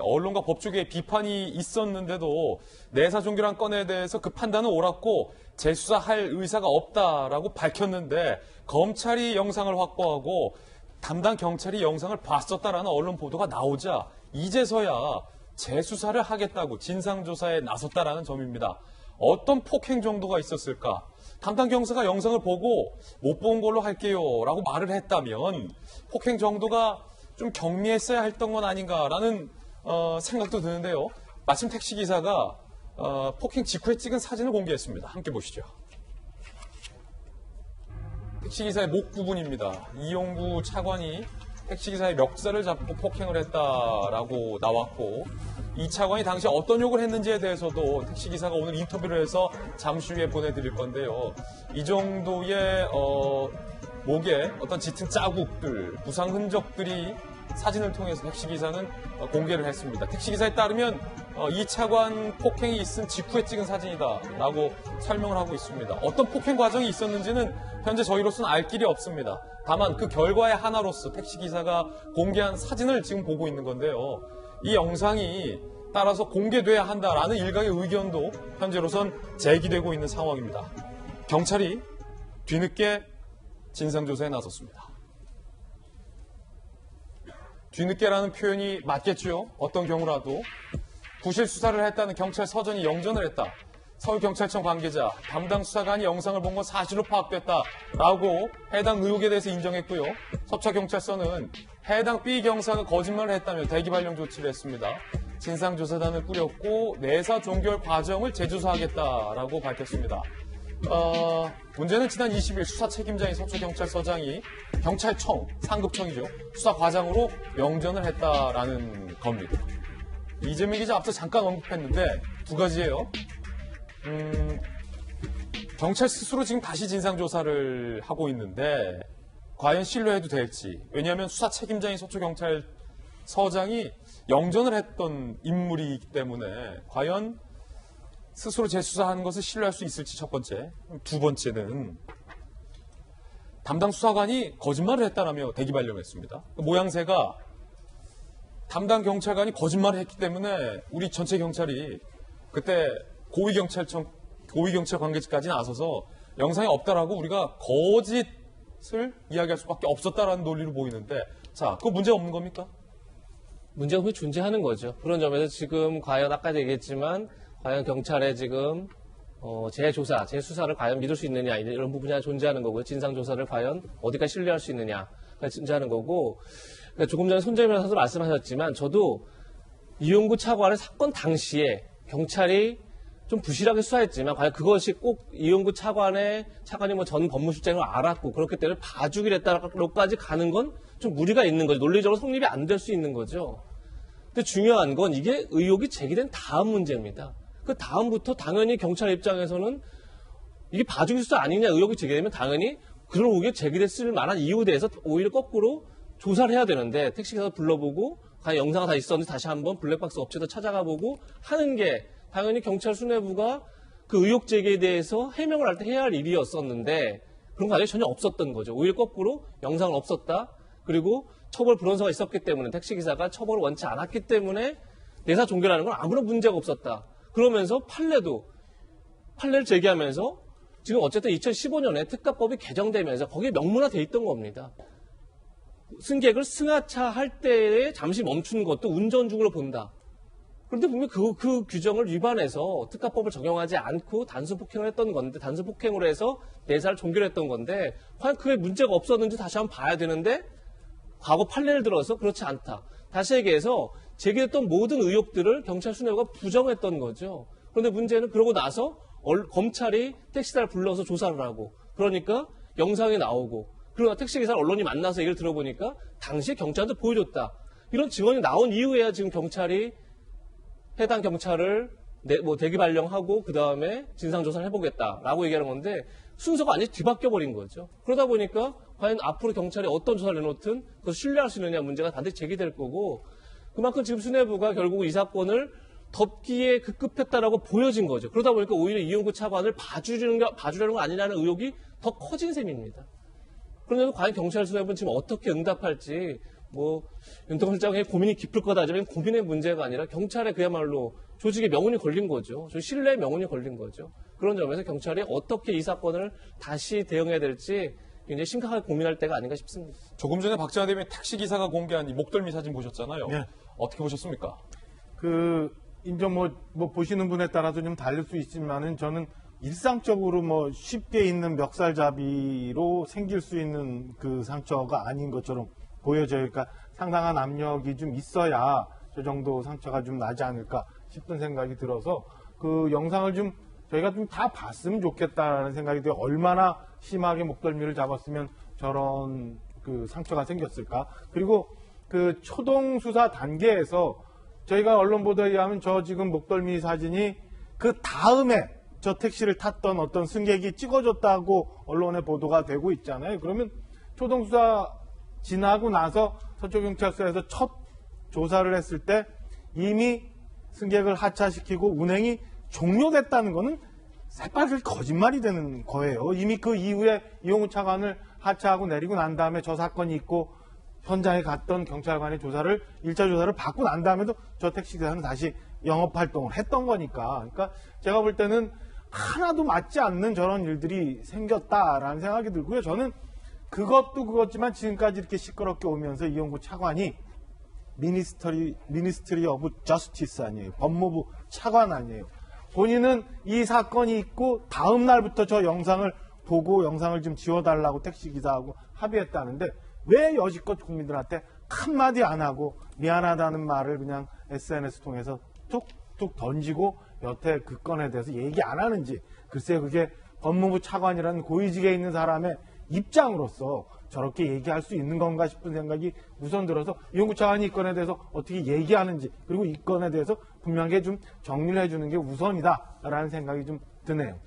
언론과 법조계에 비판이 있었는데도 내사 종결한 건에 대해서 그 판단은 옳았고 재수사할 의사가 없다라고 밝혔는데 검찰이 영상을 확보하고 담당 경찰이 영상을 봤었다라는 언론 보도가 나오자 이제서야 재수사를 하겠다고 진상조사에 나섰다라는 점입니다. 어떤 폭행 정도가 있었을까? 담당 경사가 영상을 보고 못 본 걸로 할게요 라고 말을 했다면 폭행 정도가 좀 경미했어야 했던 건 아닌가라는 생각도 드는데요. 마침 택시기사가 폭행 직후에 찍은 사진을 공개했습니다. 함께 보시죠. 택시기사의 목 부분입니다. 이용구 차관이 택시기사의 멱살을 잡고 폭행을 했다라고 나왔고 이 차관이 당시 어떤 욕을 했는지에 대해서도 택시기사가 오늘 인터뷰를 해서 잠시 후에 보내드릴 건데요. 이 정도의 목에 어떤 짙은 자국들, 부상 흔적들이 사진을 통해서 택시기사는 공개를 했습니다. 택시기사에 따르면 이 차관 폭행이 있은 직후에 찍은 사진이다라고 설명을 하고 있습니다. 어떤 폭행 과정이 있었는지는 현재 저희로서는 알 길이 없습니다. 다만 그 결과의 하나로서 택시기사가 공개한 사진을 지금 보고 있는 건데요. 이 영상이 따라서 공개돼야 한다라는 일각의 의견도 현재로선 제기되고 있는 상황입니다. 경찰이 뒤늦게 진상조사에 나섰습니다. 뒤늦게라는 표현이 맞겠죠. 어떤 경우라도 부실 수사를 했다는 경찰 서전이 영전을 했다. 서울경찰청 관계자, 담당 수사관이 영상을 본 건 사실로 파악됐다라고 해당 의혹에 대해서 인정했고요. 서초경찰서는 해당 B 경사가 거짓말을 했다며 대기발령 조치를 했습니다. 진상조사단을 꾸렸고 내사 종결 과정을 재조사하겠다라고 밝혔습니다. 문제는 지난 20일 수사 책임자인 서초경찰서장이 경찰청, 상급청이죠. 수사 과장으로 영전을 했다라는 겁니다. 이재명 기자 앞서 잠깐 언급했는데 두 가지예요. 경찰 스스로 지금 다시 진상조사를 하고 있는데 과연 신뢰해도 될지. 왜냐하면 수사 책임자인 서초경찰서장이 영전을 했던 인물이기 때문에 과연 스스로 재수사하는 것을 신뢰할 수 있을지 첫 번째. 두 번째는 담당 수사관이 거짓말을 했다라며 대기발령을 했습니다. 모양새가 담당 경찰관이 거짓말을 했기 때문에 우리 전체 경찰이 그때 고위경찰 관계자까지 나서서 영상이 없다라고 우리가 거짓을 이야기할 수밖에 없었다라는 논리로 보이는데 자, 그거 문제 없는 겁니까? 문제가 분명히 존재하는 거죠. 그런 점에서 지금 과연 아까도 얘기했지만 과연 경찰의 지금 재조사, 재수사를 과연 믿을 수 있느냐 이런 부분이 존재하는 거고요. 진상조사를 과연 어디까지 신뢰할 수 있느냐가 존재하는 거고 그러니까 조금 전에 손재민 선수 말씀하셨지만 저도 이용구 차관의 사건 당시에 경찰이 좀 부실하게 수사했지만 과연 그것이 꼭 이용구 차관이 뭐 전 법무실장을 알았고 그렇기 때문에 봐주기로 했다로까지 가는 건 좀 무리가 있는 거죠. 논리적으로 성립이 안 될 수 있는 거죠. 근데 중요한 건 이게 의혹이 제기된 다음 문제입니다. 그 다음부터 당연히 경찰 입장에서는 이게 봐주기 수사 아니냐 의혹이 제기되면 당연히 그런 의혹이 제기됐을 만한 이유에 대해서 오히려 거꾸로 조사를 해야 되는데 택시기사 불러보고 과연 영상이 다 있었는지 다시 한번 블랙박스 업체도 찾아가보고 하는 게 당연히 경찰 수뇌부가 그 의혹 제기에 대해서 해명을 할 때 해야 할 일이었었는데 그런 과정이 전혀 없었던 거죠. 오히려 거꾸로 영상은 없었다. 그리고 처벌 불원서가 있었기 때문에 택시기사가 처벌을 원치 않았기 때문에 내사 종결하는 건 아무런 문제가 없었다. 그러면서 판례를 제기하면서 지금 어쨌든 2015년에 특가법이 개정되면서 거기에 명문화돼 있던 겁니다. 승객을 승하차 할 때에 잠시 멈추는 것도 운전 중으로 본다. 그런데 분명히 그 규정을 위반해서 특가법을 적용하지 않고 단순폭행을 했던 건데 단순폭행으로 해서 내사를 종결했던 건데 과연 그게 문제가 없었는지 다시 한번 봐야 되는데 과거 판례를 들어서 그렇지 않다. 다시 얘기해서 제기됐던 모든 의혹들을 경찰 수뇌부가 부정했던 거죠. 그런데 문제는 그러고 나서 검찰이 택시사를 불러서 조사를 하고 그러니까 영상이 나오고 그러나 택시기사를 언론이 만나서 얘기를 들어보니까 당시에 경찰한테 보여줬다. 이런 증언이 나온 이후에야 지금 경찰이 해당 경찰을 대기 발령하고 그 다음에 진상조사를 해보겠다라고 얘기하는 건데 순서가 완전히 뒤바뀌어 버린 거죠. 그러다 보니까 과연 앞으로 경찰이 어떤 조사를 내놓든 그것을 신뢰할 수 있느냐 문제가 반드시 제기될 거고 그만큼 지금 수뇌부가 결국 이 사건을 덮기에 급급했다라고 보여진 거죠. 그러다 보니까 오히려 이용구 차관을 봐주려는 거 아니냐는 의혹이 더 커진 셈입니다. 그런데도 과연 경찰 수뇌부는 지금 어떻게 응답할지 뭐 윤통근 실장의 고민이 깊을 거다 하지만 고민의 문제가 아니라 경찰에 그야말로 조직의 명운이 걸린 거죠. 신뢰의 명운이 걸린 거죠. 그런 점에서 경찰이 어떻게 이 사건을 다시 대응해야 될지 굉장히 심각하게 고민할 때가 아닌가 싶습니다. 조금 전에 박지원 대변인 택시기사가 공개한 이 목덜미 사진 보셨잖아요. 네. 어떻게 보셨습니까? 이제 뭐 보시는 분에 따라서 좀 다를 수 있지만은 저는 일상적으로 뭐 쉽게 있는 멱살잡이로 생길 수 있는 그 상처가 아닌 것처럼 보여져요. 그러니까 상당한 압력이 좀 있어야 저 정도 상처가 좀 나지 않을까 싶은 생각이 들어서 그 영상을 좀 저희가 좀 다 봤으면 좋겠다는 생각이 들어요. 얼마나 심하게 목덜미를 잡았으면 저런 그 상처가 생겼을까. 그리고 그 초동 수사 단계에서 저희가 언론 보도에 의하면 저 지금 목덜미 사진이 그 다음에 저 택시를 탔던 어떤 승객이 찍어줬다고 언론에 보도가 되고 있잖아요. 그러면 초동 수사 지나고 나서 서초경찰서에서 첫 조사를 했을 때 이미 승객을 하차시키고 운행이 종료됐다는 거는 새빨간 거짓말이 되는 거예요. 이미 그 이후에 이용우 차관을 하차하고 내리고 난 다음에 저 사건이 있고 현장에 갔던 경찰관의 조사를 1차 조사를 받고 난 다음에도 저 택시기사는 다시 영업활동을 했던 거니까. 그러니까 제가 볼 때는 하나도 맞지 않는 저런 일들이 생겼다라는 생각이 들고요. 저는 그것도 그렇지만 지금까지 이렇게 시끄럽게 오면서 이용구 차관이 미니스트리 오브 저스티스 아니에요. 법무부 차관 아니에요. 본인은 이 사건이 있고 다음 날부터 저 영상을 보고 영상을 좀 지워달라고 택시기사하고 합의했다는데 왜 여지껏 국민들한테 한마디 안 하고 미안하다는 말을 그냥 SNS 통해서 툭툭 던지고 여태 그 건에 대해서 얘기 안 하는지. 글쎄 그게 법무부 차관이라는 고위직에 있는 사람의 입장으로서 저렇게 얘기할 수 있는 건가 싶은 생각이 우선 들어서 이용구 차관이 이 건에 대해서 어떻게 얘기하는지 그리고 이 건에 대해서 분명하게 좀 정리를 해주는 게 우선이다라는 생각이 좀 드네요.